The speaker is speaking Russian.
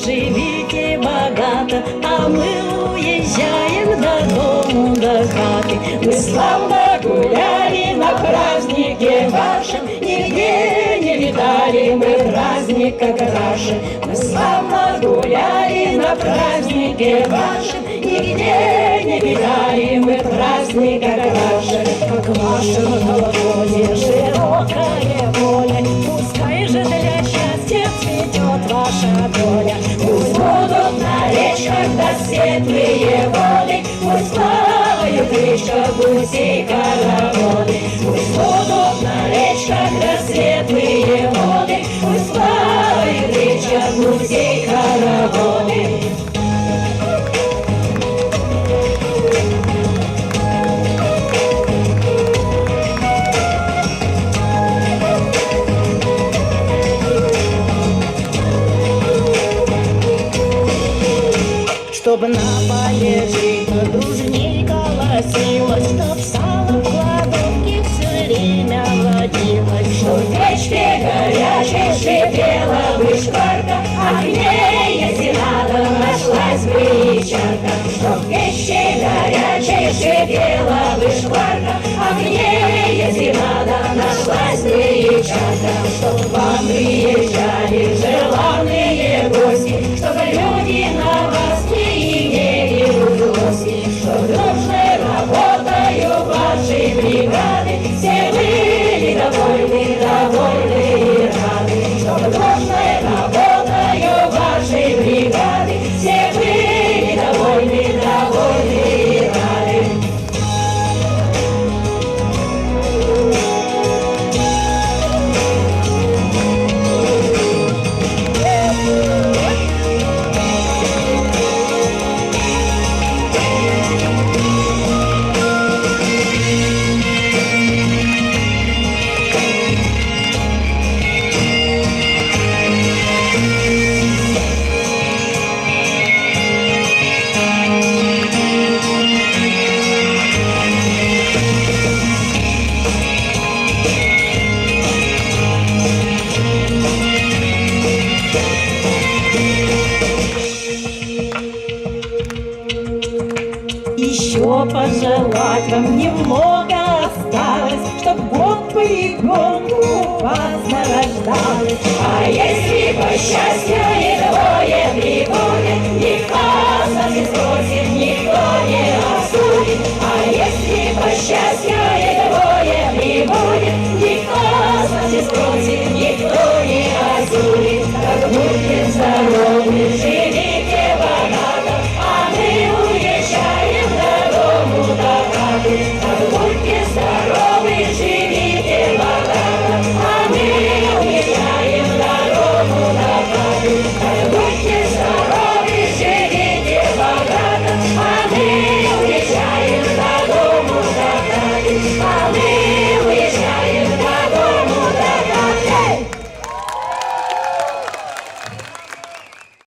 живите богато, а мы уезжаем до дому, до хаты. Мы славно гуляли на празднике вашем, нигде не видали мы праздника краше. Мы славно гуляли на празднике вашем, нигде не видали мы праздника краше. Как в вашем колоколе широкое поле, пускай же для счастья цветет ваша доля. Пусть будут на речках да светлые воды, пусть плавают в речках гусей хороводы. Пусть будут на речках да светлые воды, пусть плавают в речках гусей хороводы. Чтоб на поле жито дружней колосилось, чтоб сало в кладовке все время водилось, чтоб в печке горячей шипела бы шкварка, а к ней, если надо, нашлась бы и чарка. Чтоб в печке горячей шипела бы шкварка, а к ней, если надо, нашлась бы и чарка. Чтоб к вам приезжали желанные гости, чтобы люди на вас что дружной работаю вашей бригады все были довольны, довольны и рады. Что дружной работаю вашей бригады все были довольны, довольны и рады. Еще пожелать вам немного осталось, чтоб год по иконку вас нарождалось. А если по счастью